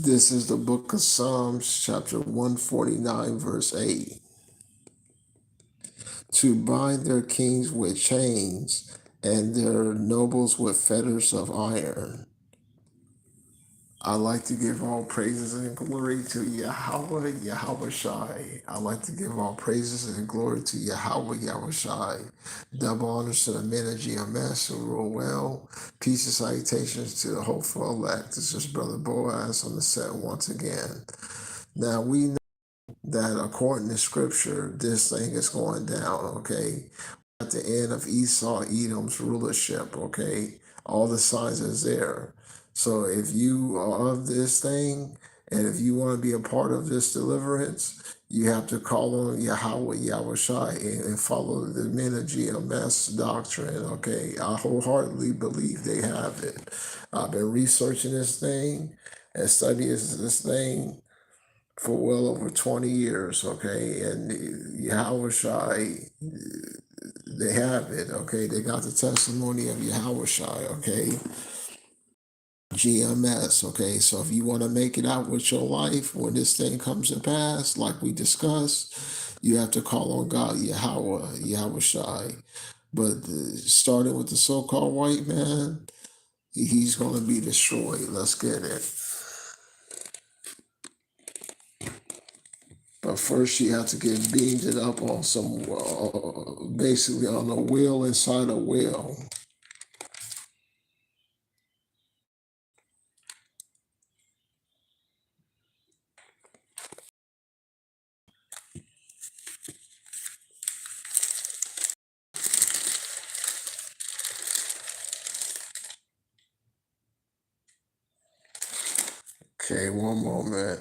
This is the book of Psalms, chapter 149, verse 8. To bind their kings with chains and their nobles with fetters of iron. I like to give all praises and glory to Yahweh, Yahweh Shai. I like to give all praises and glory to Yahweh, Yahweh Shai. Double honors to the men of GMS who rule well. Peace and salutations to the hopeful elect. This is Brother Boaz on the set once again. Now we know that according to scripture, this thing is going down, okay? At the end of Esau, Edom's rulership, okay? All the signs is there. So if you are of this thing, and if you want to be a part of this deliverance, you have to call on Yahweh, Yahweh Shai, and follow the men of GMS doctrine, okay? I wholeheartedly believe they have it. I've been researching this thing and studying this thing for well over 20 years, okay? And Yahweh Shai, they have it, okay? They got the testimony of Yahweh Shai, okay? GMS, okay? So if you want to make it out with your life when this thing comes to pass, like we discussed, you have to call on God, Yahweh, Yahweh Shai. But starting with the so-called white man, he's going to be destroyed. Let's get it. But first, you have to get beamed up on some, basically on a wheel inside a wheel. Okay, one moment.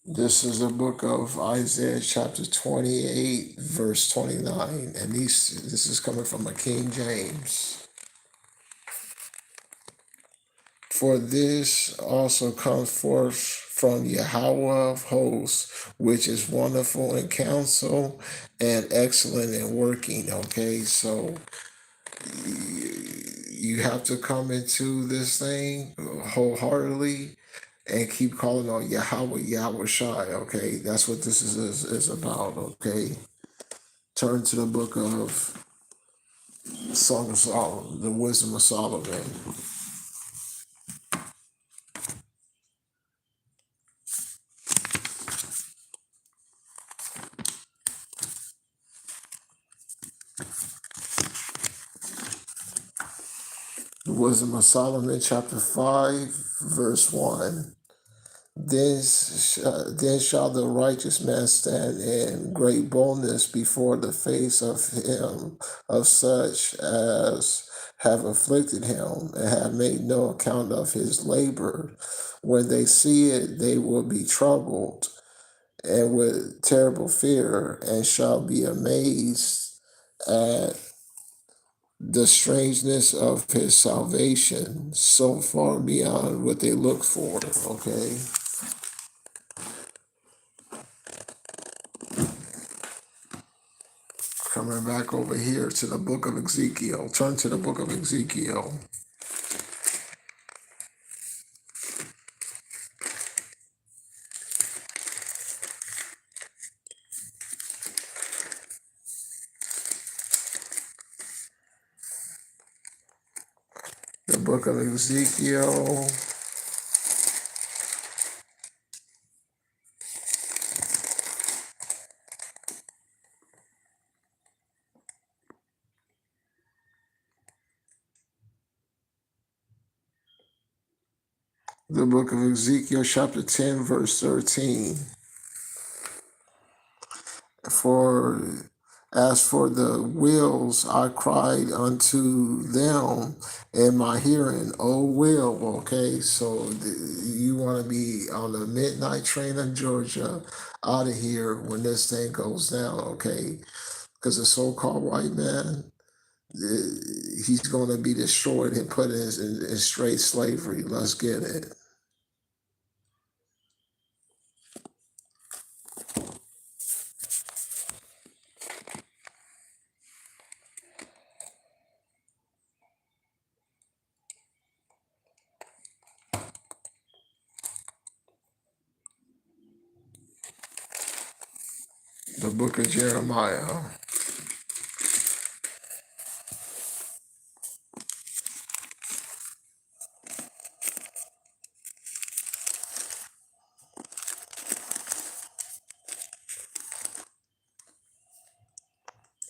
This is the book of Isaiah, chapter 28, verse 29. And this is coming from a King James. For this also comes forth from Yahweh of hosts, which is wonderful in counsel and excellent in working. Okay, so you have to come into this thing wholeheartedly and keep calling on Yahweh, Yahweh Shai, okay? That's what this is about, okay? Turn to the book of Song of Solomon, the Wisdom of Solomon. The Wisdom of Solomon, chapter 5, verse 1. Then shall the righteous man stand in great boldness before the face of him, of such as have afflicted him, and have made no account of his labor. When they see it, they will be troubled, and with terrible fear, and shall be amazed at the strangeness of his salvation, so far beyond what they look for, okay? Coming back over here to the book of Ezekiel. Turn to the book of Ezekiel. The book of Ezekiel. The book of Ezekiel, chapter 10, verse 13. For as for the wills, I cried unto them in my hearing, O will. Okay, so you want to be on the midnight train in Georgia out of here when this thing goes down, okay? Because the so-called white man, He's going to be destroyed and put in straight slavery. Let's get it. The book of Jeremiah.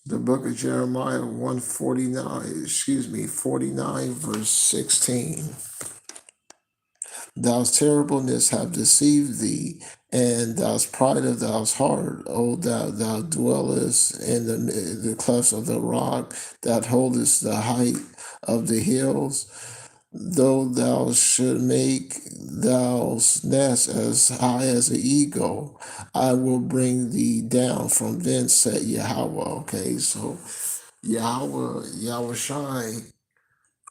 The book of Jeremiah 49 verse 16. Thou's terribleness have deceived thee, and thou's pride of thou's heart, O thou dwellest in the clefts of the rock, that holdest the height of the hills. Though thou should make thou's nest as high as an eagle, I will bring thee down from thence, said Yahweh. Okay, so Yahweh Shai,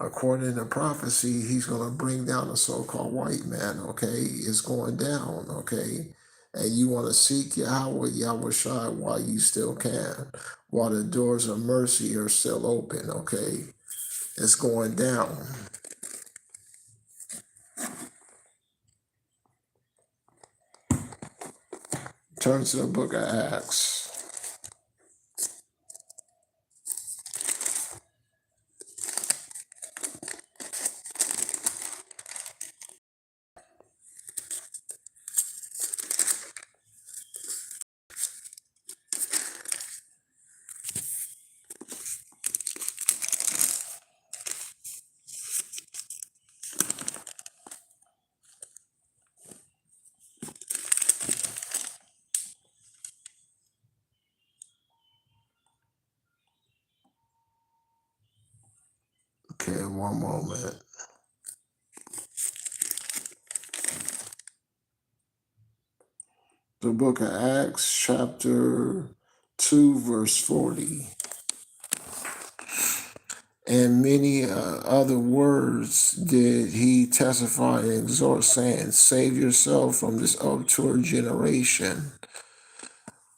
according to prophecy, he's going to bring down the so-called white man. Okay, it's going down. Okay, and you want to seek Yahweh Shai while you still can, while the doors of mercy are still open. Okay, it's going down. Turn to the book of Acts. Okay, one moment. The book of Acts, chapter 2, verse 40. And many other words did he testify and exhort, saying, save yourself from this obscure generation.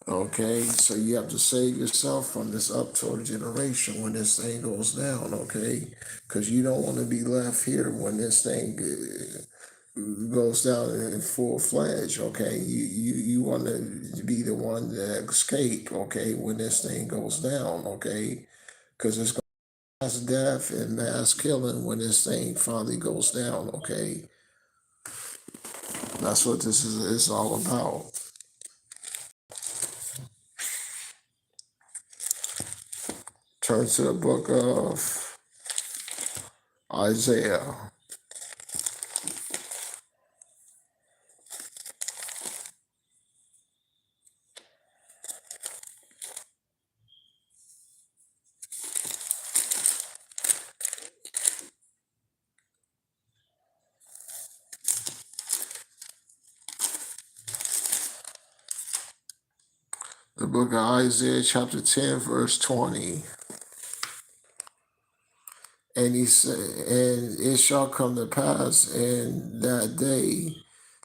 Okay, so you have to save yourself from this uptoward generation when this thing goes down, okay? Because you don't want to be left here when this thing goes down in full fledged, okay? You want to be the one that escape, okay, when this thing goes down, okay? Because it's going to mass death and mass killing when this thing finally goes down, okay? That's what this is all about. Turn to the book of Isaiah. The book of Isaiah, chapter 10, verse 20. And he said, and it shall come to pass in that day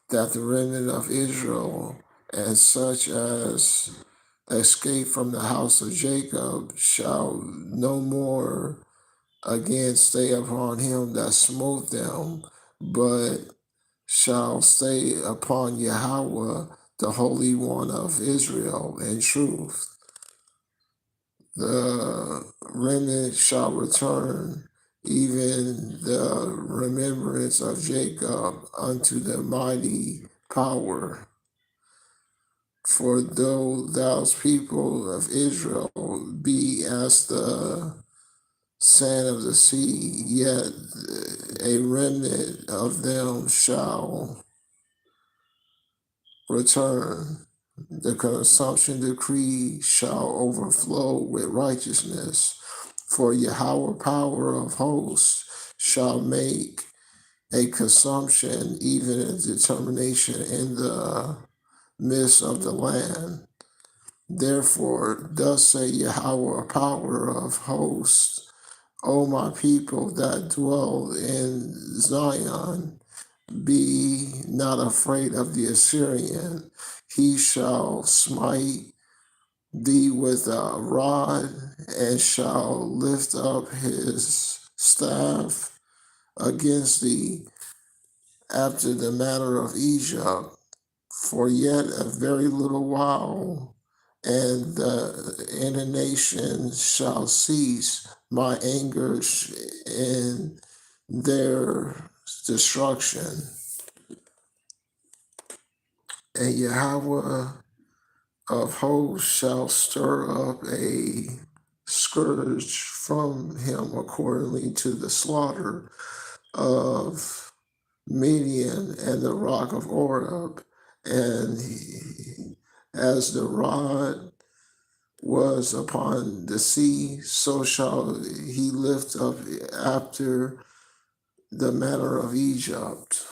that the remnant of Israel and such as escape from the house of Jacob shall no more again stay upon him that smote them, but shall stay upon Yahweh, the Holy One of Israel, in truth. The remnant shall return, even the remembrance of Jacob, unto the mighty power. For though those people of Israel be as the sand of the sea, yet a remnant of them shall return. The consumption decree shall overflow with righteousness, for Yahweh power of hosts shall make a consumption, even a determination in the midst of the land. Therefore, thus say Yahweh power of hosts, O my people that dwell in Zion, be not afraid of the Assyrian. He shall smite thee with a rod, and shall lift up his staff against thee after the manner of Egypt. For yet a very little while, and the indignation shall cease, my anger in their destruction. And Yahweh of hosts shall stir up a scourge from him accordingly to the slaughter of Midian and the rock of Oreb, and as the rod was upon the sea, so shall he lift up after the manner of Egypt.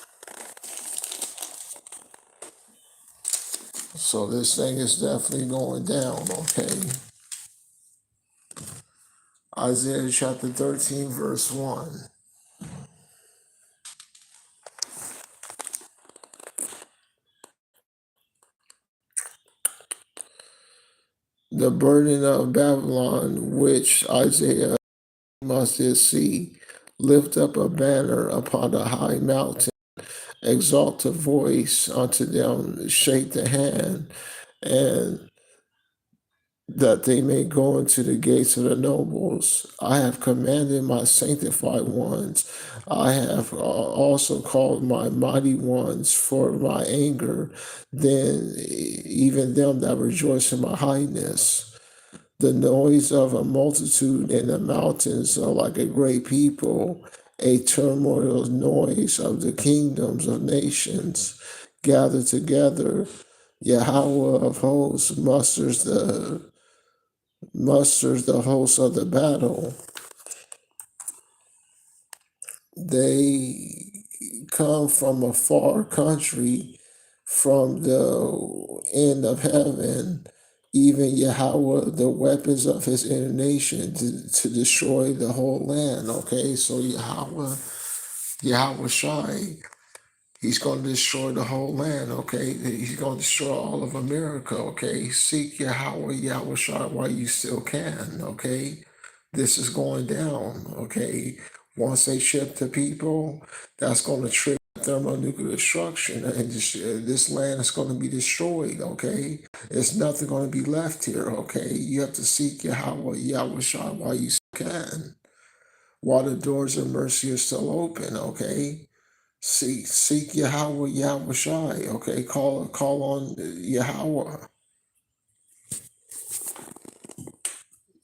So this thing is definitely going down, okay? Isaiah chapter 13, verse 1. The burden of Babylon, which Isaiah must see, lift up a banner upon a high mountain, exalt a voice unto them, shake the hand, and that they may go into the gates of the nobles. I have commanded my sanctified ones. I have also called my mighty ones for my anger, then even them that rejoice in my highness. The noise of a multitude in the mountains are like a great people, a turmoil noise of the kingdoms of nations gathered together. Yahweh of hosts musters the hosts of the battle. They come from a far country, from the end of heaven, even Yahweh, the weapons of his indignation to destroy the whole land. Okay, so Yahweh Shai, he's going to destroy the whole land, okay? He's going to destroy all of America, okay? Seek Yahweh Shai while you still can, okay? This is going down, okay? Once they ship the people, that's going to trigger thermonuclear destruction, and this land is going to be destroyed, okay? There's nothing going to be left here, okay? You have to seek Yahweh Shai while you can, while the doors of mercy are still open, okay? Seek Yahweh Shai, okay? Call on Yahweh.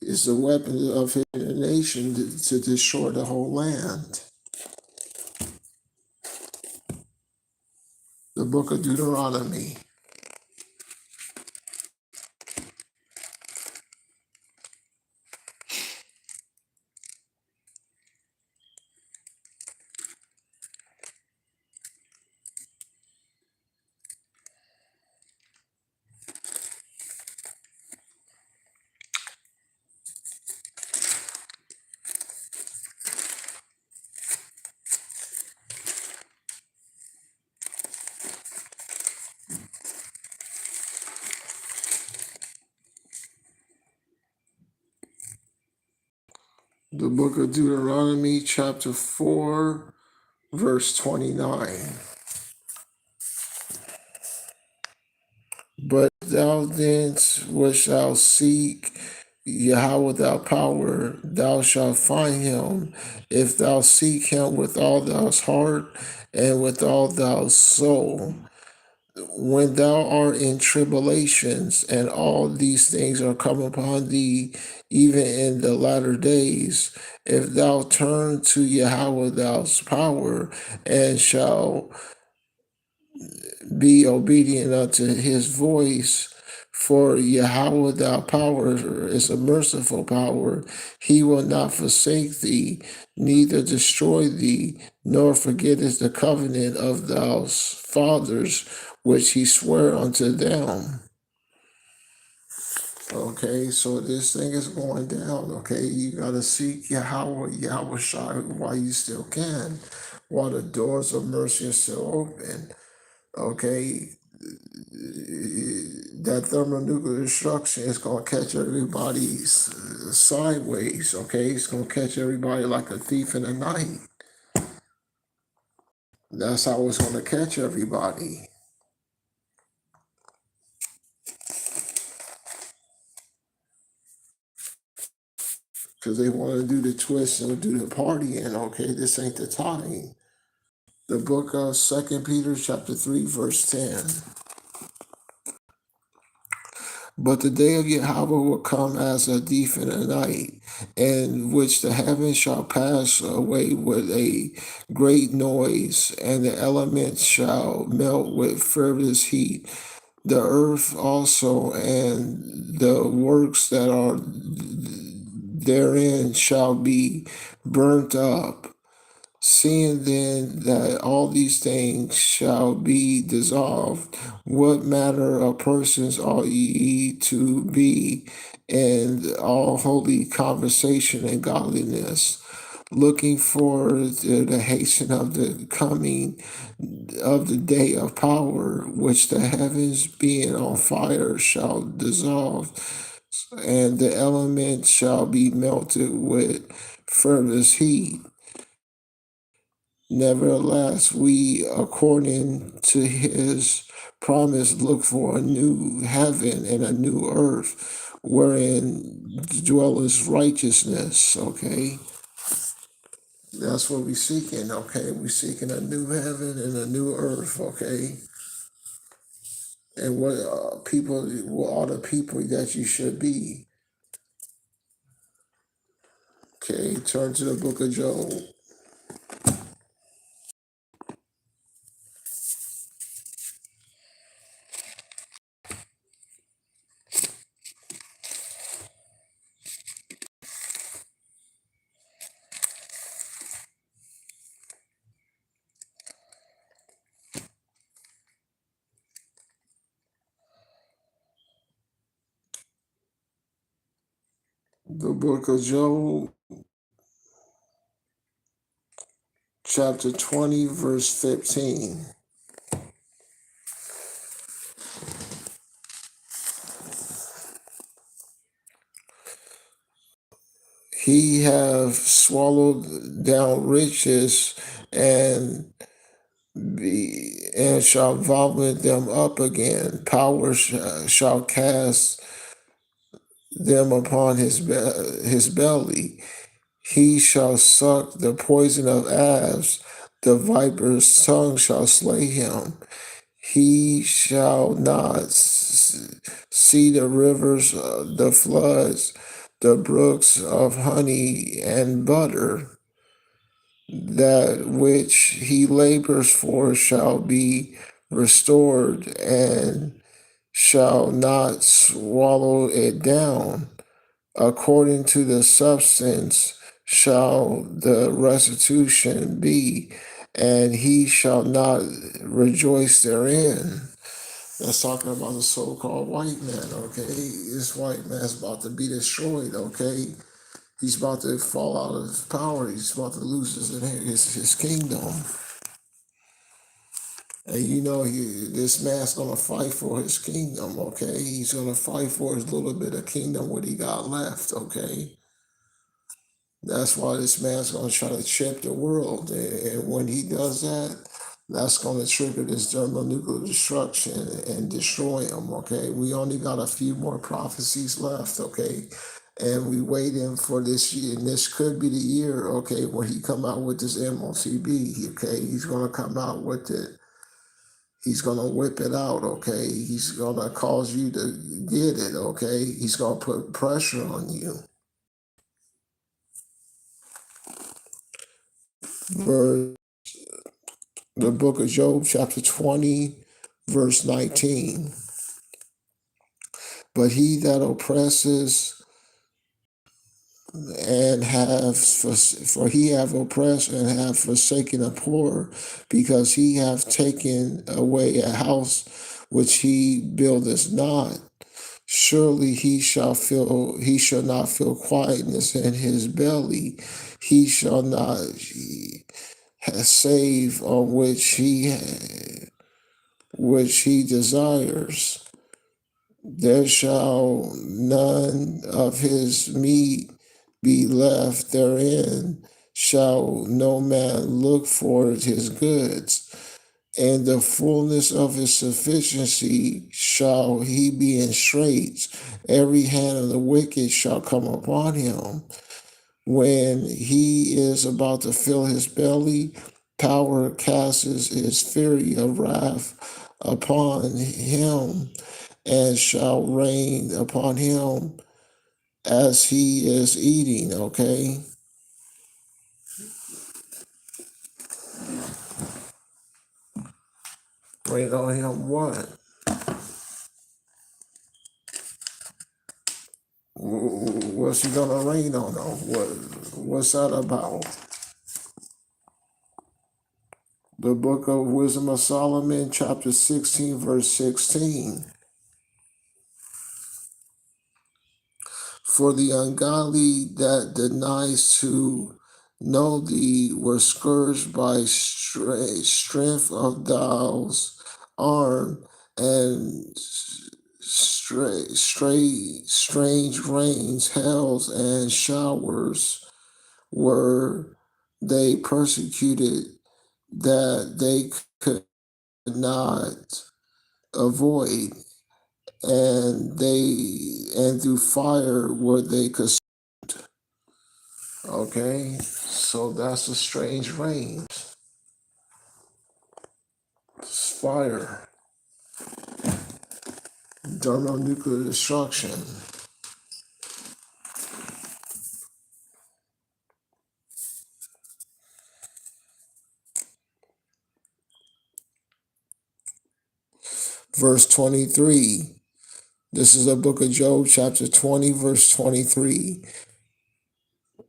It's the weapon of his nation to destroy the whole land. The book of Deuteronomy. The book of Deuteronomy, chapter 4, verse 29. But thou then which shalt seek Yahweh without power, thou shalt find him, if thou seek him with all thy heart and with all thy soul. When thou art in tribulations, and all these things are come upon thee, even in the latter days, if thou turn to Yahweh thy power, and shall be obedient unto his voice, for Yahweh thy power is a merciful power. He will not forsake thee, neither destroy thee, nor forgetteth the covenant of thy fathers, which he sware unto them. Okay, so this thing is going down. Okay, you gotta seek Yahweh Shai while you still can, while the doors of mercy are still open. Okay, that thermonuclear destruction is gonna catch everybody sideways. Okay, it's gonna catch everybody like a thief in the night. That's how it's gonna catch everybody. Because they want to do the twist and do the partying. Okay, this ain't the time. The book of 2 Peter chapter 3 verse 10. But the day of Yahweh will come as a thief in the night, in which the heavens shall pass away with a great noise, and the elements shall melt with furious heat. The earth also and the works that are therein shall be burnt up. Seeing then that all these things shall be dissolved, what manner of persons ought ye to be in all holy conversation and godliness, looking for the hasten of the coming of the day of power, which the heavens being on fire shall dissolve, and the elements shall be melted with furnace heat. Nevertheless, we, according to his promise, look for a new heaven and a new earth wherein dwelleth righteousness. Okay, that's what we're seeking. Okay, we're seeking a new heaven and a new earth. Okay, and what are the people that you should be? Okay, turn to the book of Job. The book of Job, chapter 20, verse 15. He have swallowed down riches and shall vomit them up again. Power shall cast them upon his belly. He shall suck the poison of asps. The viper's tongue shall slay him. He shall not see the rivers, the floods, the brooks of honey and butter. That which he labors for shall be restored, and shall not swallow it down. According to the substance shall the restitution be, and he shall not rejoice therein. That's talking about the so-called white man, okay? This white man's about to be destroyed, okay? He's about to fall out of his power. He's about to lose his kingdom. And you know, this man's going to fight for his kingdom, okay? He's going to fight for his little bit of kingdom what he got left, okay? That's why this man's going to try to chip the world. And when he does that, that's going to trigger this thermonuclear destruction and destroy him, okay? We only got a few more prophecies left, okay? And we waiting for this year, and this could be the year, okay, when he come out with this MOTB, okay? He's going to come out with it. He's going to whip it out, okay? He's going to cause you to get it, okay? He's going to put pressure on you. Verse, the book of Job, chapter 20, verse 19. But he that oppresses and for he have oppressed and have forsaken the poor, because he hath taken away a house which he buildeth not, Surely he shall not feel quietness in his belly. He shall not save on which he desires. There shall none of his meat be left therein. Shall no man look for his goods. And the fullness of his sufficiency shall he be in straits. Every hand of the wicked shall come upon him. When he is about to fill his belly, power casts his fury of wrath upon him, and shall rain upon him as he is eating, okay? Rain on him what? What's he gonna rain on them? What's that about? The book of Wisdom of Solomon, chapter 16, verse 16. For the ungodly that denies to know thee were scourged by strength of thou's arm, and strange rains, hails, and showers were they persecuted that they could not avoid, and through fire were they consumed. Okay, so that's the strange rains. It's fire, thermonuclear destruction. Verse 23. This is the book of Job, chapter 20, verse 23.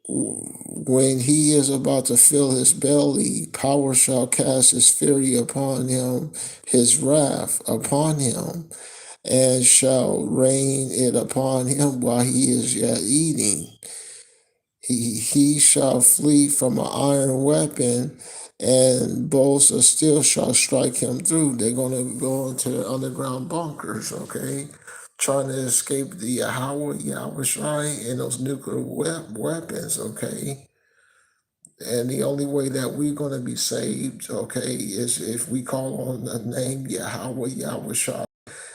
When he is about to fill his belly, power shall cast his fury upon him, his wrath upon him, and shall rain it upon him while he is yet eating. He shall flee from an iron weapon, and bolts of steel shall strike him through. They're going to go into underground bunkers, okay? Trying to escape the Yahweh Shai and those nuclear weapons, okay? And the only way that we're going to be saved, okay, is if we call on the name Yahweh Shai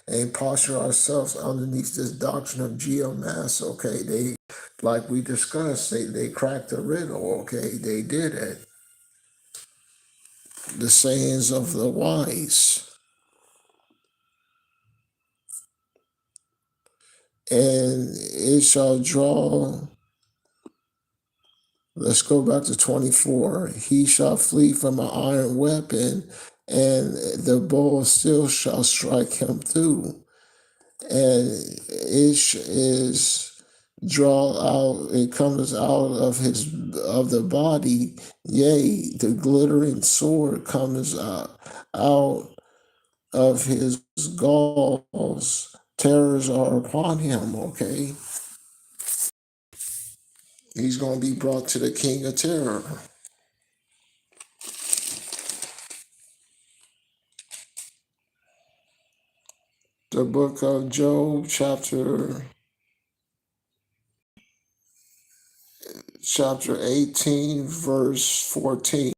and posture ourselves underneath this doctrine of GMS, okay? They, like we discussed, they cracked the riddle, okay? They did it. The sayings of the wise. And it shall draw, let's go back to 24. He shall flee from an iron weapon, and the bow of steel shall strike him through. And it is draw out, it comes out of the body, yea, the glittering sword comes out of his galls. Terrors are upon him, okay? He's going to be brought to the king of terror. The book of Job, chapter 18, verse 14.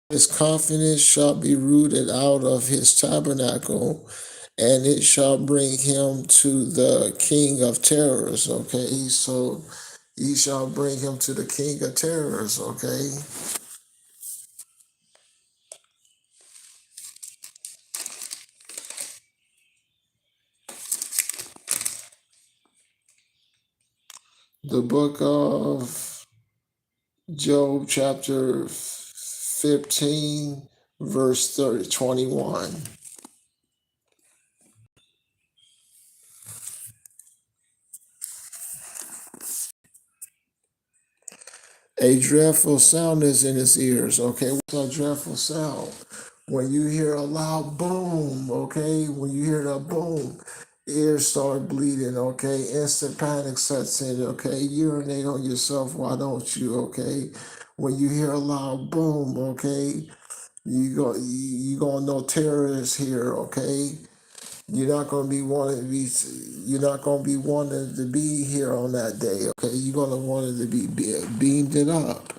His confidence shall be rooted out of his tabernacle, and it shall bring him to the king of terrors. Okay, so he shall bring him to the king of terrors. Okay. The book of Job, chapter 15, verse 21. A dreadful sound is in his ears. Okay, what's a dreadful sound? When you hear a loud boom, okay, when you hear that boom, ears start bleeding, okay, instant panic sets in, okay, urinate on yourself, why don't you, okay? When you hear a loud boom, okay, you gonna know terror is here, okay? You're not gonna be wanting to be. You're not gonna be wanting to be here on that day. Okay, you're gonna want it to be beamed it up.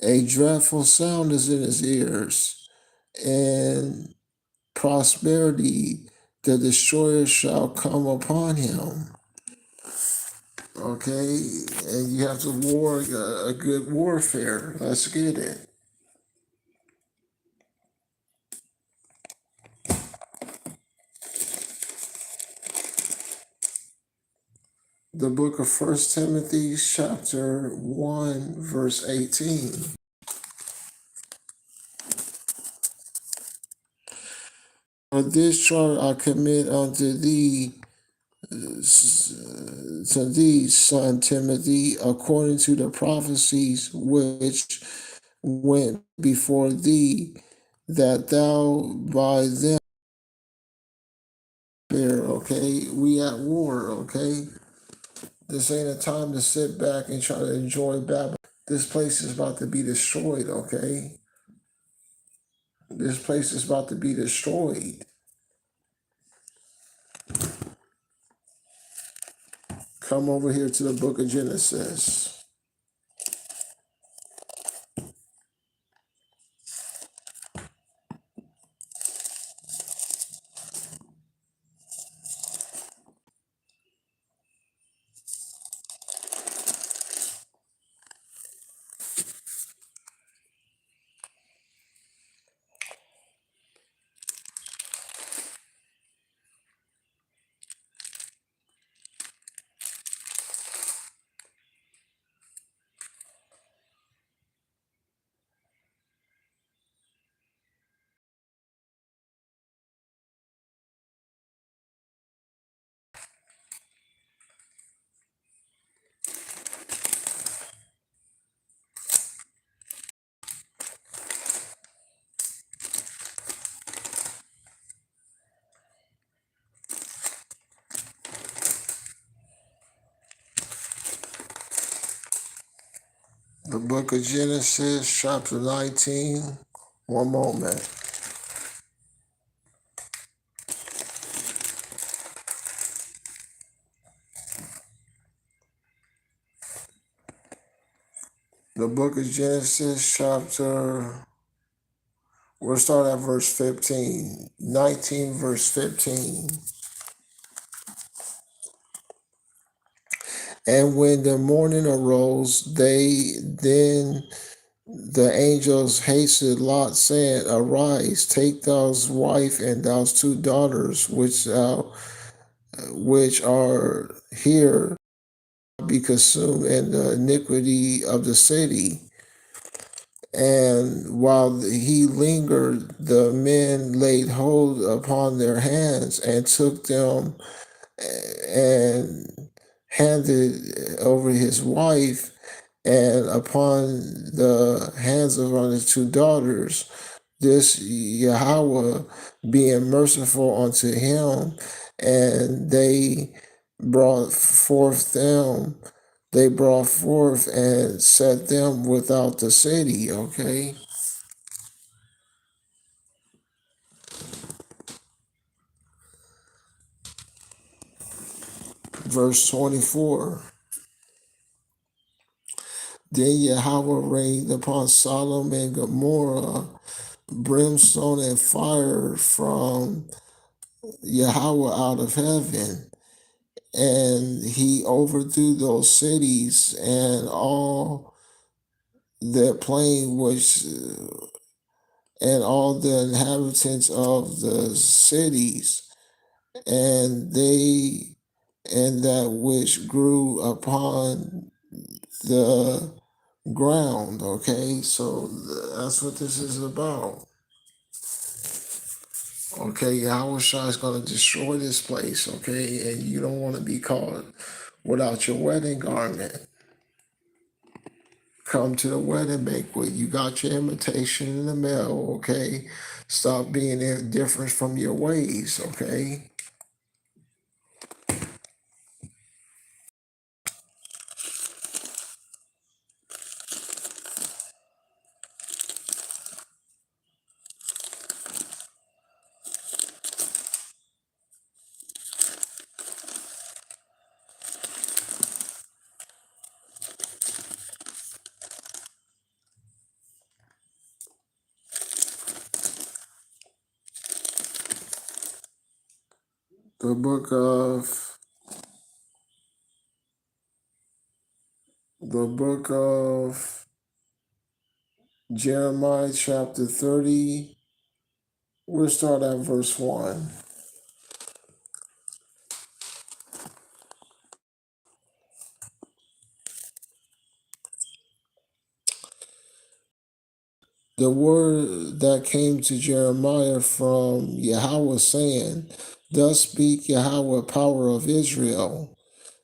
A dreadful sound is in his ears, and prosperity, the destroyer shall come upon him. Okay, and you have to war a good warfare. Let's get it. The book of First Timothy, chapter 1, verse 18. For this charge I commit unto thee, son Timothy, according to the prophecies which went before thee, that thou by them bear. Okay, we at war. Okay, this ain't a time to sit back and try to enjoy Babylon. This place is about to be destroyed. Okay, this place is about to be destroyed. Come over here to the book of Genesis. The book of Genesis, chapter 19. One moment. The book of Genesis, we'll start at verse 15. 19, verse 15. And when the morning arose, then the angels hasted Lot, saying, Arise, take thou wife and thou two daughters, which are here, be consumed in the iniquity of the city. And while he lingered, the men laid hold upon their hands and took them and handed over his wife and upon the hands of his two daughters. This Yahweh being merciful unto him, and they brought forth and set them without the city. Okay. Verse 24. Then Yahweh rained upon Sodom and Gomorrah brimstone and fire from Yahweh out of heaven, and he overthrew those cities and all their plain which and all the inhabitants of the cities, and that which grew upon the ground. Okay, so that's what this is about. Okay, Yahweh Shai is going to destroy this place, okay? And you don't want to be caught without your wedding garment. Come to the wedding banquet. You got your invitation in the mail, okay? Stop being different from your ways, okay? The book of Jeremiah chapter 30. We'll start at verse 1. The word that came to Jeremiah from Yahweh, saying, Thus speak Yahweh, power of Israel,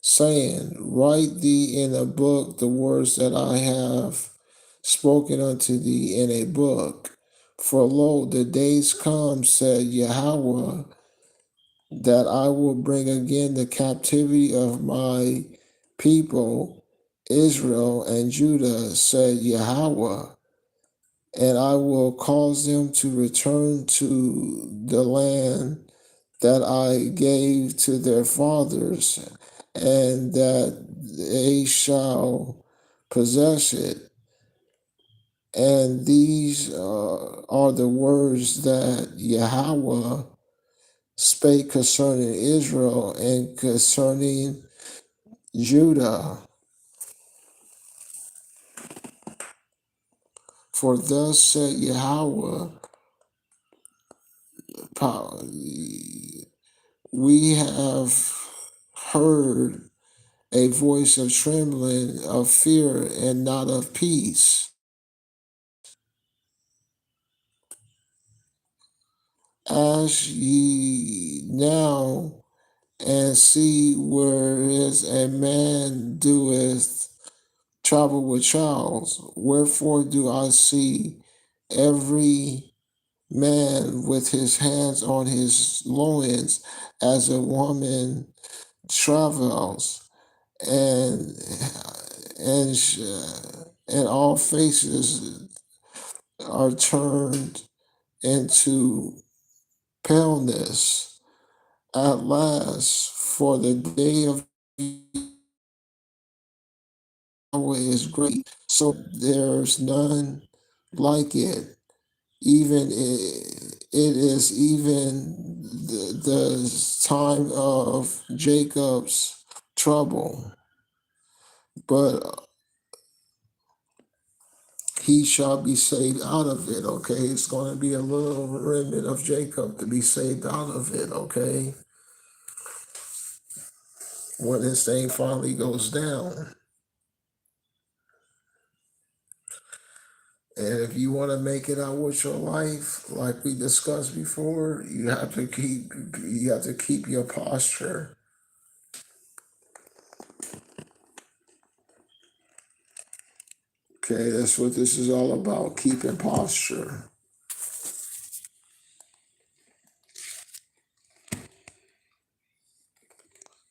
saying, Write thee in a book the words that I have spoken unto thee in a book. For lo, the days come, said Yahweh, that I will bring again the captivity of my people, Israel and Judah, said Yahweh, and I will cause them to return to the land that I gave to their fathers, and that they shall possess it. And these are the words that Yahweh spake concerning Israel and concerning Judah. For thus said Yahweh, we have heard a voice of trembling, of fear, and not of peace. Ask ye now and see where is a man doeth travel with trials. Wherefore do I see every man with his hands on his loins as a woman travels, and and and all faces are turned into paleness at last, for the day of Yahweh is great, so there's none like it. Even it is even the time of Jacob's trouble, but he shall be saved out of it, okay? It's going to be a little remnant of Jacob to be saved out of it, okay? When this thing finally goes down. And if you want to make it out with your life, like we discussed before, you have to keep your posture. Okay, that's what this is all about, keeping posture.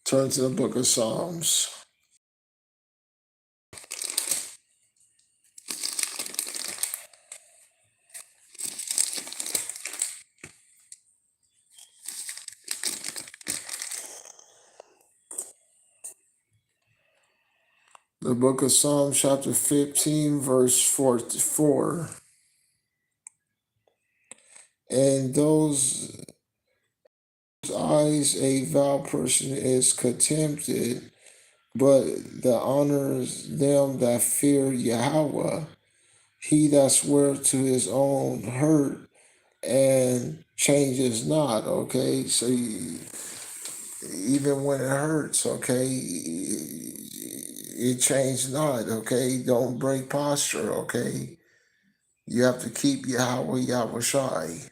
Turn to the book of Psalms. The book of Psalms, chapter 15, verse 4. And those eyes a vile person is contempted, but that honors them that fear Yahweh. He that swears to his own hurt and changes not, okay? So even when it hurts, okay, it changes not, okay? Don't break posture, okay? You have to keep Yahweh Shai.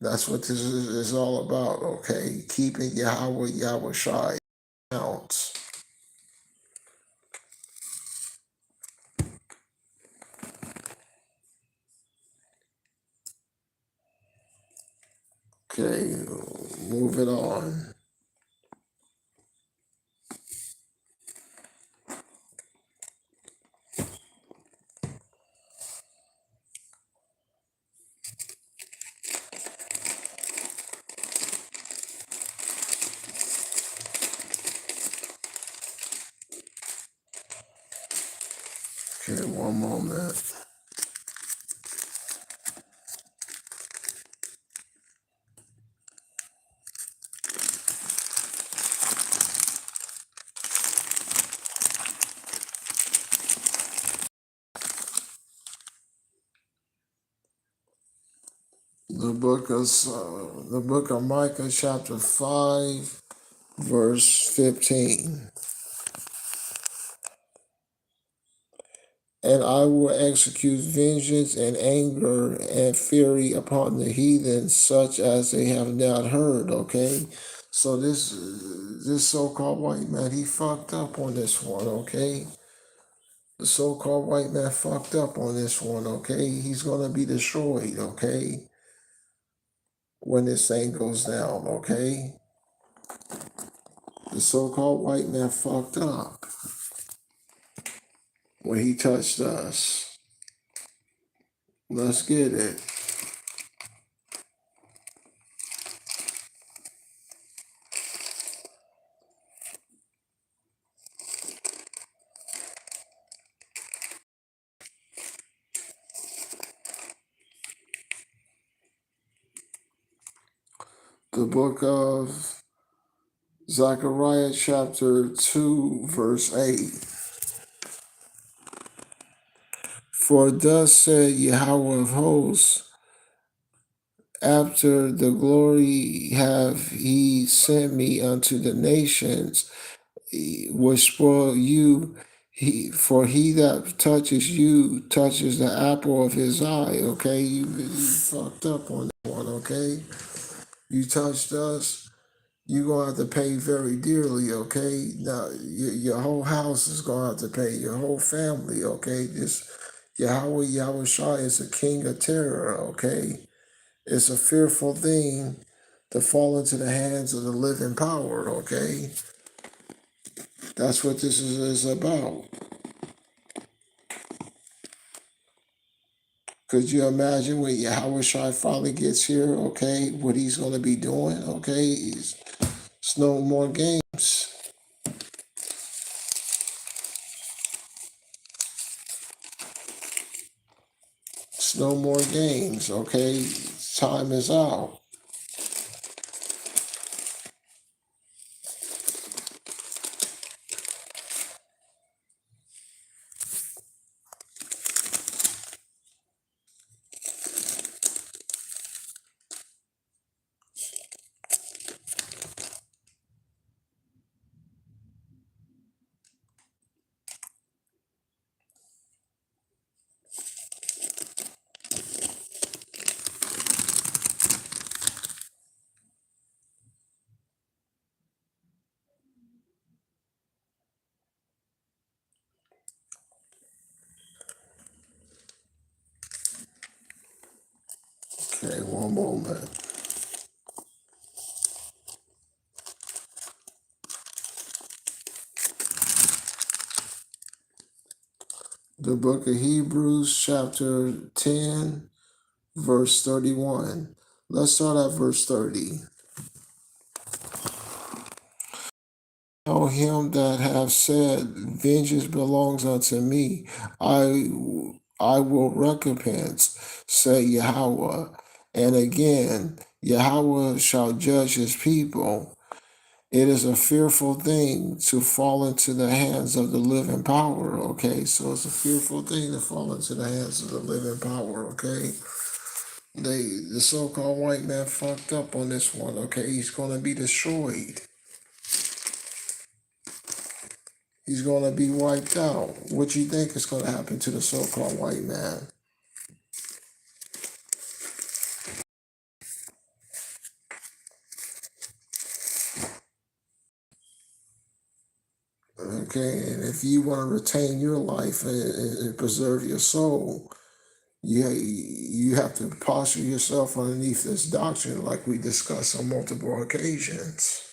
That's what this is all about, okay? Keeping Yahweh Shai counts. Okay, move it on. Okay, one moment. The book of Micah, chapter 5, verse 15. And I will execute vengeance and anger and fury upon the heathen, such as they have not heard. Okay, so this so-called white man, he fucked up on this one. Okay, the so-called white man fucked up on this one. Okay, he's gonna be destroyed. Okay, when this thing goes down. Okay, the so-called white man fucked up when he touched us. Let's get it. The book of Zechariah chapter 2, verse 8. For thus said Yahweh of hosts, after the glory have he sent me unto the nations, which spoil you. For he that touches you touches the apple of his eye. Okay, you fucked up on that one. Okay, you touched us. You're going to have to pay very dearly, okay? Now, your whole house is going to have to pay, your whole family, okay? This Yahweh Shai is a king of terror, okay? It's a fearful thing to fall into the hands of the living power, okay? That's what this is about. Could you imagine when Yahweh Shai finally gets here, okay, what he's going to be doing, okay? It's no more games. It's no more games, okay? Time is out. Okay, one moment. The book of Hebrews, chapter 10, verse 31. Let's start at verse 30. Tell him that have said, vengeance belongs unto me. I will recompense, say Yahweh. And again, Yahweh shall judge his people. It is a fearful thing to fall into the hands of the living power, okay? So it's a fearful thing to fall into the hands of the living power, okay? The so-called white man fucked up on this one, okay? He's going to be destroyed. He's going to be wiped out. What you think is going to happen to the so-called white man? Okay, and if you want to retain your life and preserve your soul, you have to posture yourself underneath this doctrine, like we discussed on multiple occasions.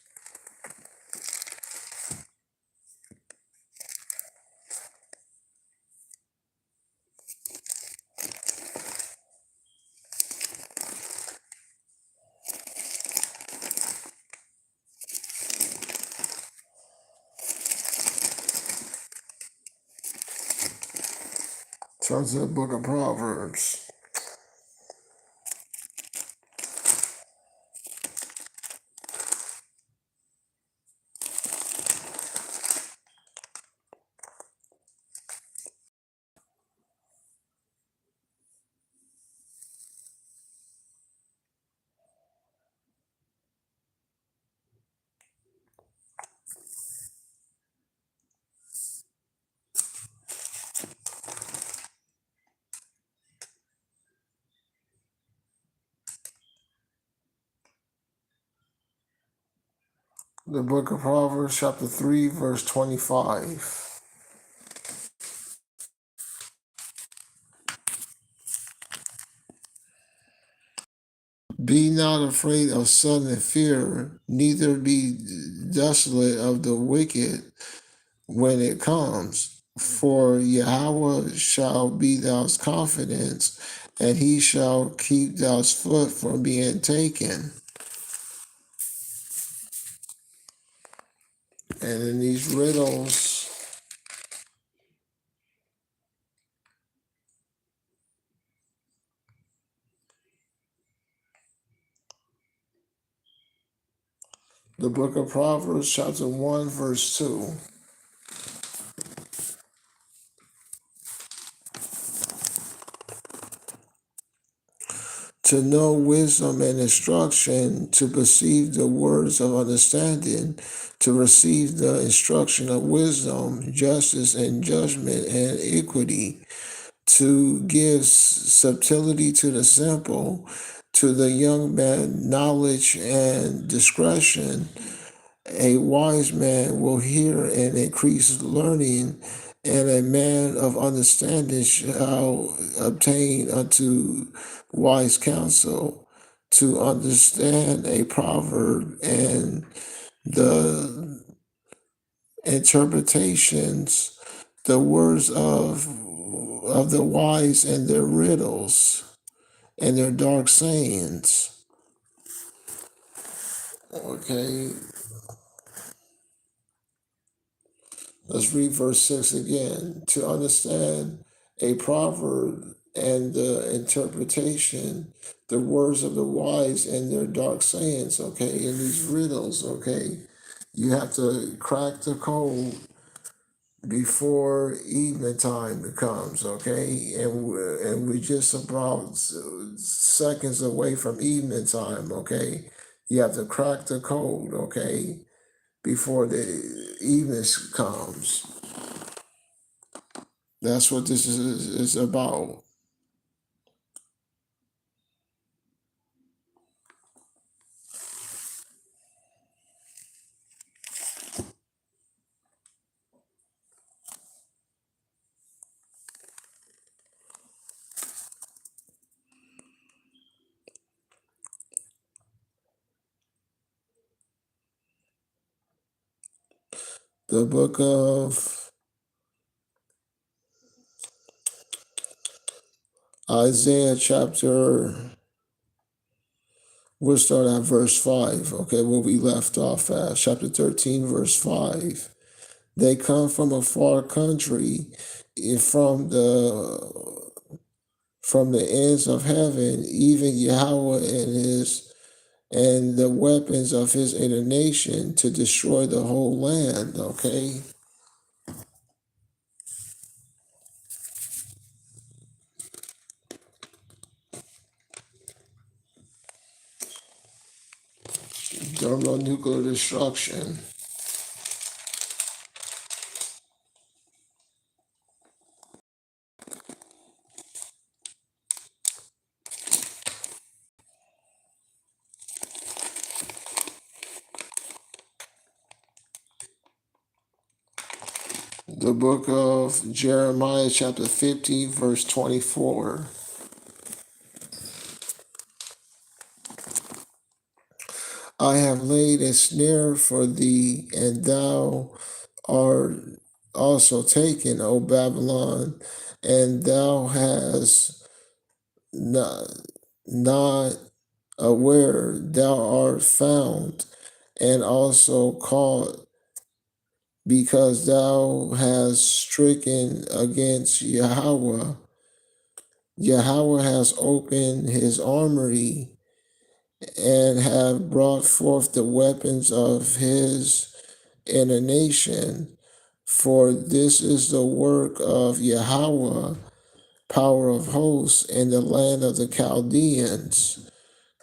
Turn to the book of Proverbs. The book of Proverbs, chapter 3, verse 25. Be not afraid of sudden fear, neither be desolate of the wicked when it comes. For Yahweh shall be thy confidence, and he shall keep thy foot from being taken. And in these riddles, the book of Proverbs, chapter 1, verse 2. To know wisdom and instruction, to perceive the words of understanding, to receive the instruction of wisdom, justice and judgment and equity, to give subtlety to the simple, to the young man knowledge and discretion. A wise man will hear and increase learning, and a man of understanding shall obtain unto wise counsel. To understand a proverb and the interpretations, the words of the wise and their riddles and their dark sayings. Okay, let's read verse 6 again. To understand a proverb and the interpretation, the words of the wise and their dark sayings, okay, in these riddles, okay, you have to crack the code before evening time comes, okay? And we're just about seconds away from evening time, okay? You have to crack the code, okay, before the evening comes. That's what this is about. The book of Isaiah chapter, we'll start at verse 5, okay, where we left off at, chapter 13, verse 5. They come from a far country, from the ends of heaven, even Yahweh and the weapons of his indignation to destroy the whole land. Okay, thermonuclear destruction. The book of Jeremiah, chapter 50, verse 24. I have laid a snare for thee, and thou art also taken, O Babylon, and thou hast not aware thou art found, and also caught, because thou hast stricken against Yahweh. Yahweh has opened his armory and have brought forth the weapons of his nation. For this is the work of Yahweh, power of hosts, in the land of the Chaldeans.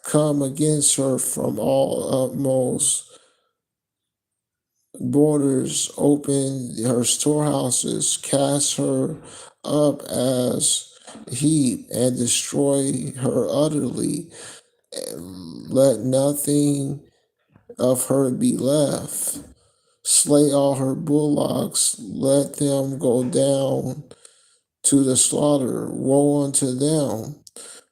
Come against her from all utmost borders, open her storehouses, cast her up as heap, and destroy her utterly. Let nothing of her be left. Slay all her bullocks, let them go down to the slaughter. Woe unto them,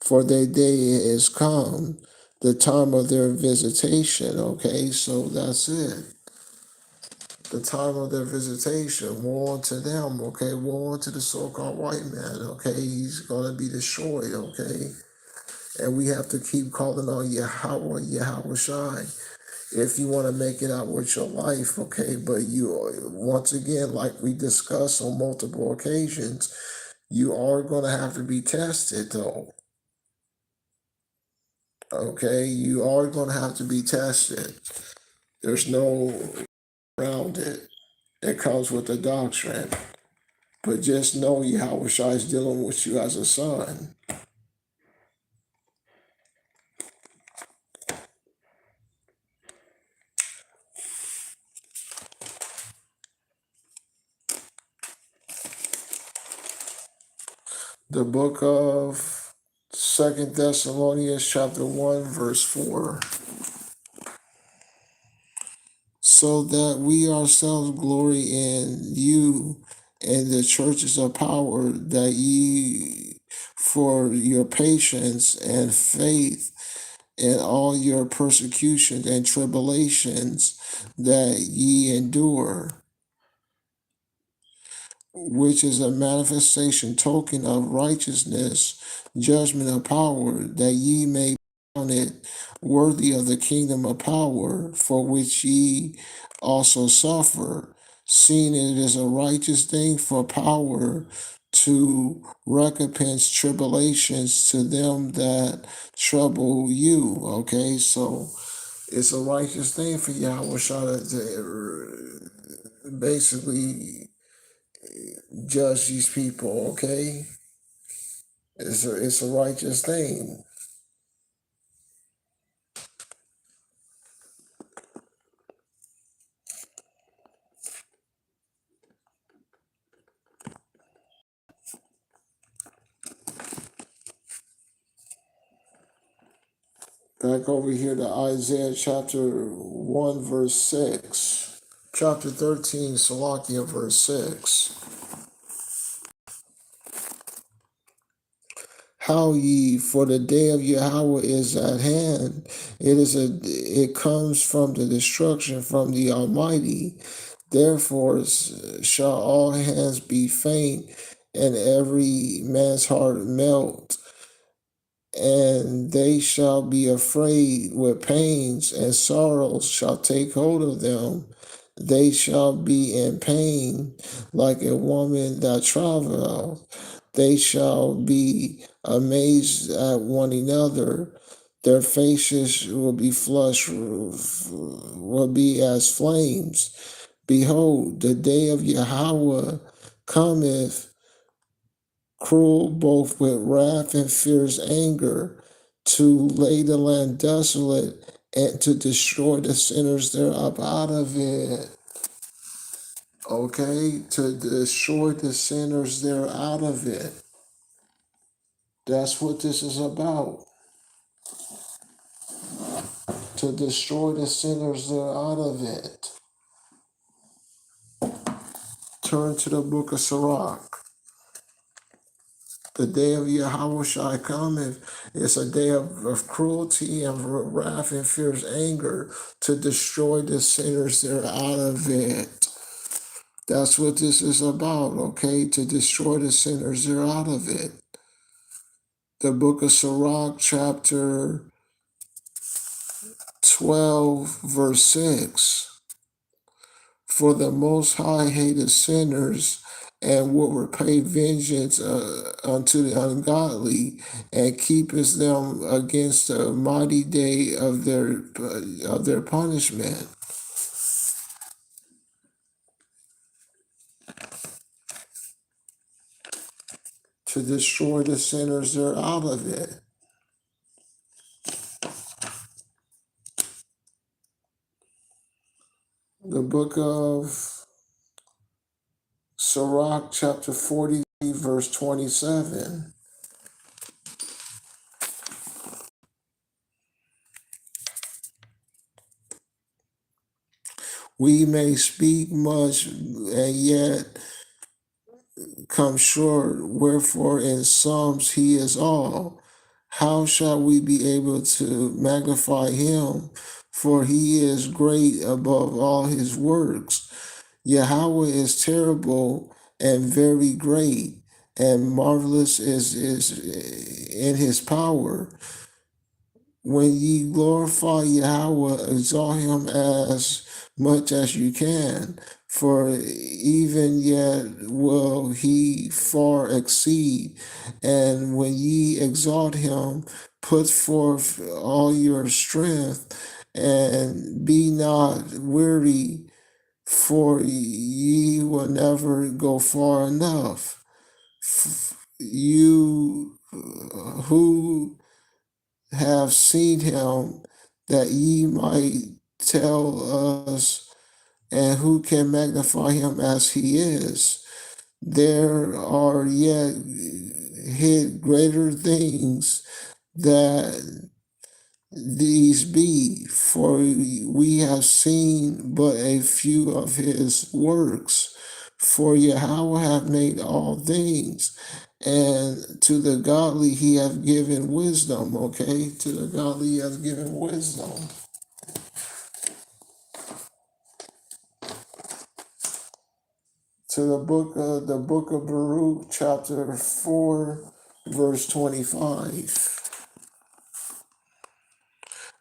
for their day is come, the time of their visitation. Okay, so that's it. The time of their visitation. Woe unto them. Okay, woe unto the so-called white man. Okay, he's gonna be destroyed. Okay, and we have to keep calling on Yahweh, Yahweh Shai, if you want to make it out with your life, okay? But you, once again, like we discussed on multiple occasions, you are going to have to be tested, though. Okay, you are going to have to be tested. There's no around it. It comes with the doctrine. But just know Yahweh Shai is dealing with you as a son. The book of Second Thessalonians chapter 1, verse 4. So that we ourselves glory in you and the churches of power, that ye for your patience and faith in all your persecutions and tribulations that ye endure, which is a manifestation token of righteousness, judgment of power, that ye may be counted worthy of the kingdom of power, for which ye also suffer, seeing it is a righteous thing for power to recompense tribulations to them that trouble you. Okay, so it's a righteous thing for Yahweh Shah to basically judge these people, okay? It's a righteous thing. Back over here to Isaiah chapter 1, verse 6. Chapter 13, Salakia, verse 6. How ye, for the day of Yahweh is at hand. It comes from the destruction from the Almighty. Therefore shall all hands be faint, and every man's heart melt, and they shall be afraid with pains, and sorrows shall take hold of them. They shall be in pain like a woman that travaileth. They shall be amazed at one another. Their faces will be flushed, will be as flames. Behold, the day of Yahweh cometh, cruel both with wrath and fierce anger, to lay the land desolate and to destroy the sinners thereof out of it. Okay, to destroy the sinners there out of it. That's what this is about. To destroy the sinners there out of it. turn to the book of Sirach. The day of Yahweh shall come. It's a day of cruelty and wrath and fierce anger to destroy the sinners that are out of it. That's what this is about, okay? To destroy the sinners that are out of it. The book of Sirach, chapter 12, verse 6. For the Most High hated sinners and will repay vengeance unto the ungodly, and keepeth them against the mighty day of their punishment. To destroy the sinners that are out of it. The book of Sirach, chapter 40, verse 27. We may speak much and yet come short, wherefore in Psalms he is all. How shall we be able to magnify him? For he is great above all his works. Yahweh is terrible and very great, and marvelous is in his power. When ye glorify Yahweh, exalt him as much as you can, for even yet will he far exceed. And when ye exalt him, put forth all your strength, and be not weary, for ye will never go far enough. You who have seen him, that ye might tell us, and who can magnify him as he is. There are yet hid greater things that these be, for we have seen but a few of his works. For Yahweh hath made all things, and to the godly he hath given wisdom. Okay, to the godly he hath given wisdom. To the book of Baruch, chapter 4, verse 25.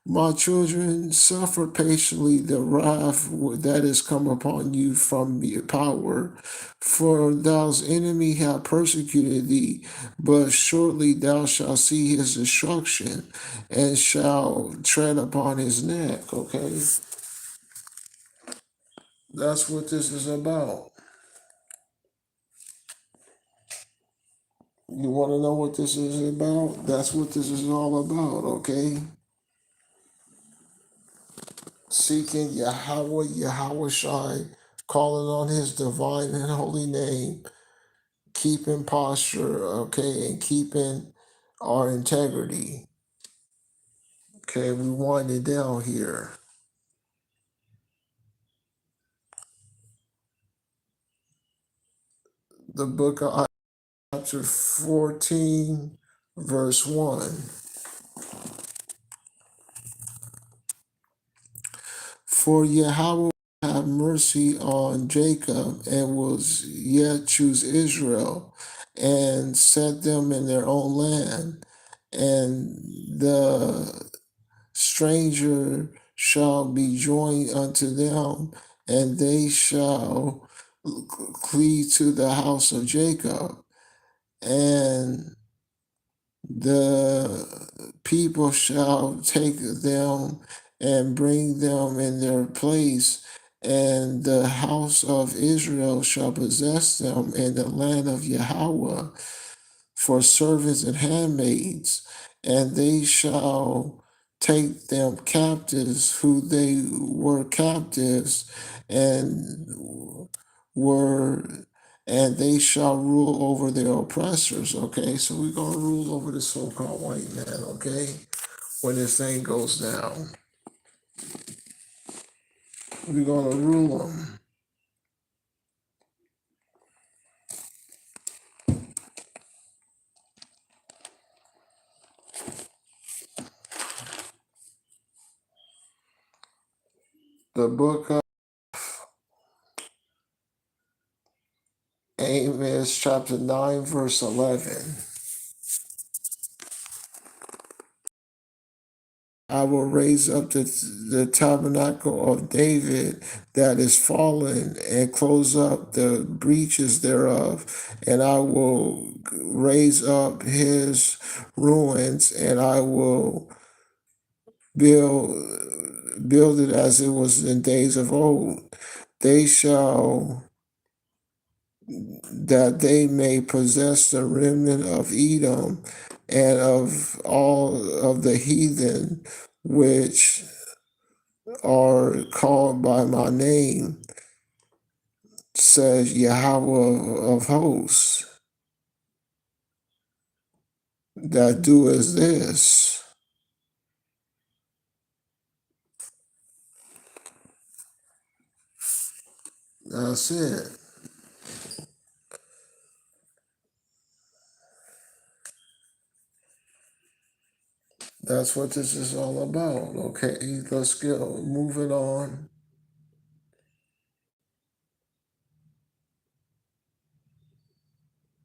My children, suffer patiently the wrath that is come upon you from your power. For thou's enemy hath persecuted thee, but shortly thou shalt see his destruction, and shall tread upon his neck. Okay? That's what this is about. You want to know what this is about? That's what this is all about, okay? Seeking Yahweh, Yahweh Shai, calling on his divine and holy name, keeping posture, okay, and keeping our integrity. Okay, we wind it down here. The book of chapter 14, verse 1. For Yahweh have mercy on Jacob, and will yet choose Israel, and set them in their own land. And the stranger shall be joined unto them, and they shall cleave to the house of Jacob. And the people shall take them and bring them in their place, and the house of Israel shall possess them in the land of Yahweh for servants and handmaids, and they shall take them captives who they were captives and were and they shall rule over their oppressors. Okay, so we're gonna rule over the so-called white man, okay, when this thing goes down. We're gonna rule them. The book of Amos, chapter 9, verse 11. I will raise up the tabernacle of David that is fallen and close up the breaches thereof, and I will raise up his ruins, and I will build it as it was in days of old. They shall, that they may possess the remnant of Edom and of all of the heathen which are called by my name, says Yahweh of hosts, that doeth this. That's it. That's what this is all about. Okay, let's go moving on.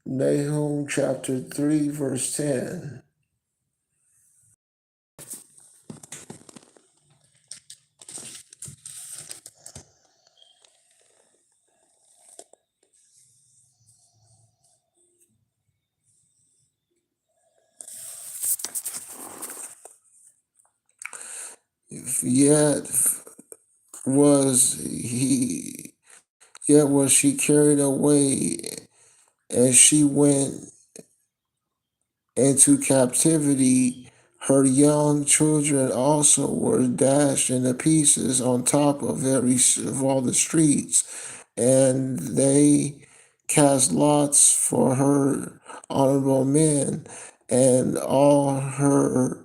Nahum chapter 3, verse 10. Yet was he yet was she carried away, and she went into captivity. Her young children also were dashed into pieces on top of all the streets, and they cast lots for her honorable men, and all her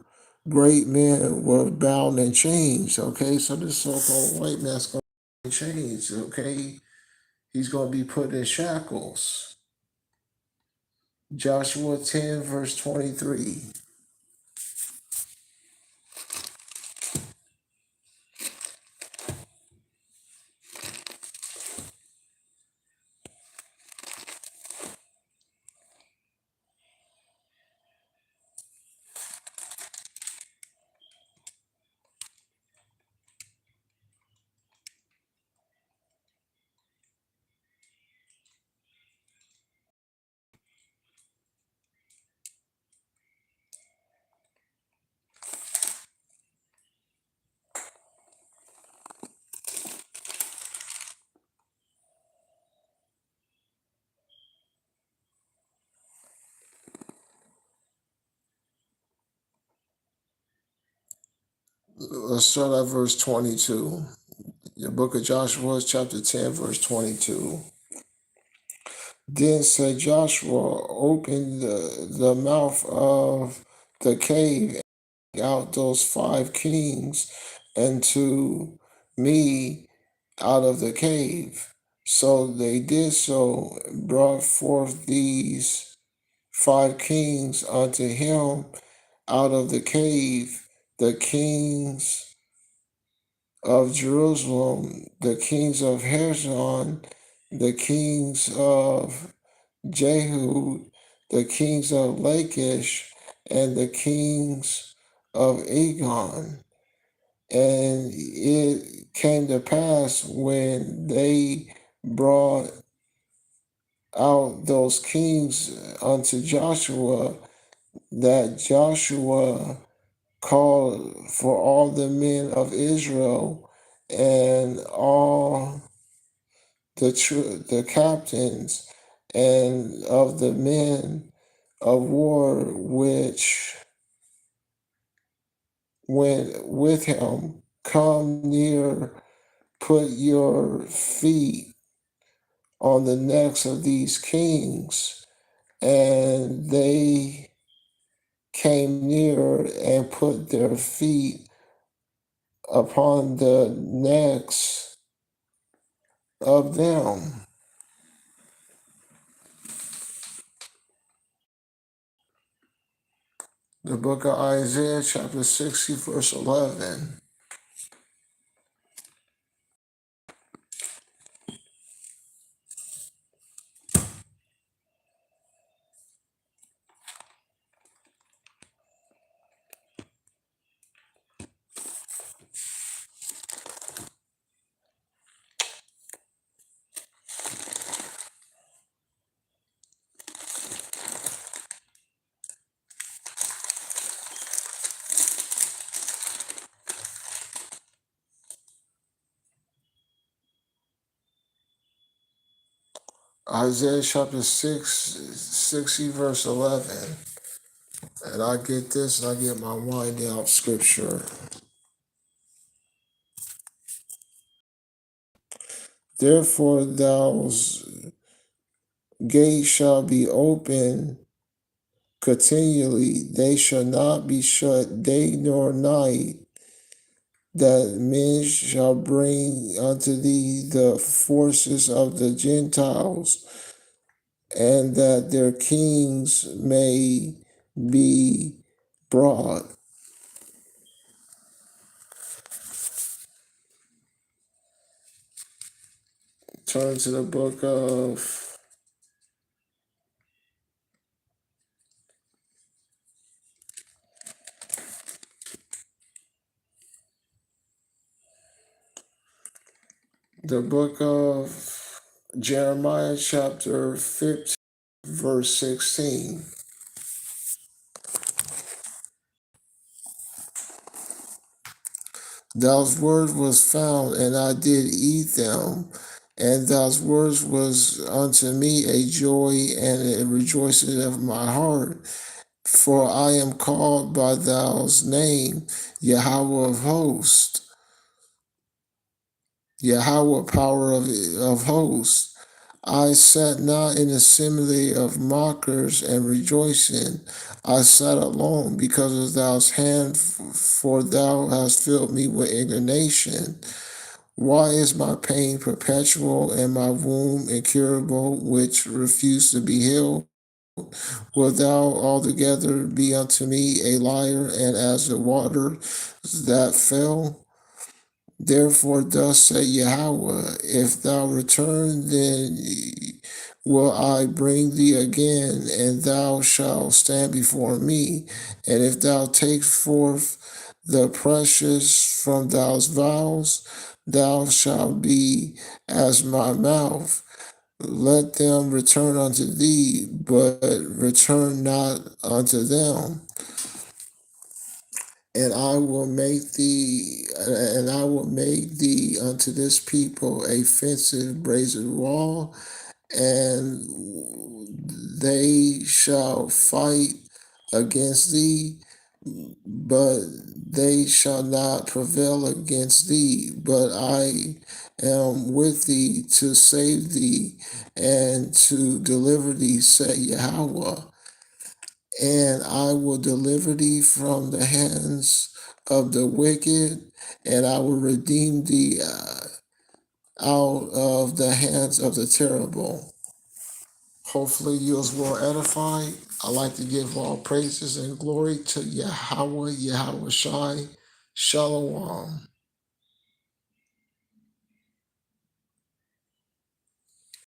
great men were bound in chains. Okay, so this so-called white man's going to be in chains. Okay, he's going to be put in shackles. Joshua 10, verse 23. Let's start at verse 22. The book of Joshua, chapter 10, verse 22. Then said Joshua, open the mouth of the cave, and out those 5 kings unto me out of the cave. So they did so, brought forth these 5 kings unto him out of the cave, the kings of Jerusalem, the kings of Hezron, the kings of Jehu, the kings of Lachish, and the kings of Egon. And it came to pass when they brought out those kings unto Joshua, that Joshua called for all the men of Israel and all the captains and of the men of war which went with him, come near, put your feet on the necks of these kings. And they came near and put their feet upon the necks of them. The book of Isaiah, chapter 60, verse 11. Isaiah chapter 6, 60 verse 11. And I get this and I get my mind out scripture. Therefore, thou's gate shall be open continually, they shall not be shut day nor night, that men shall bring unto thee the forces of the Gentiles, and that their kings may be brought. Turn to the book of Jeremiah chapter 15 verse 16. Those words was found, and I did eat them, and those words was unto me a joy and a rejoicing of my heart. For I am called by thou's name, Yahweh of hosts, Yahweh power of hosts. I sat not in the assembly of mockers and rejoicing. I sat alone because of thou's hand, for thou hast filled me with indignation. Why is my pain perpetual and my wound incurable, which refuse to be healed? Wilt thou altogether be unto me a liar, and as the water that fell? Therefore, thus say Yahweh, if thou return, then will I bring thee again, and thou shalt stand before me. And if thou take forth the precious from thou vows, thou shalt be as my mouth. Let them return unto thee, but return not unto them. And I will make thee unto this people a fenced brazen wall, and they shall fight against thee, but they shall not prevail against thee. But I am with thee to save thee and to deliver thee, say Yahweh. And I will deliver thee from the hands of the wicked, and I will redeem thee out of the hands of the terrible. Hopefully you was well edified. I like to give all praises and glory to Yahweh, Yahweh Shai. Shalom.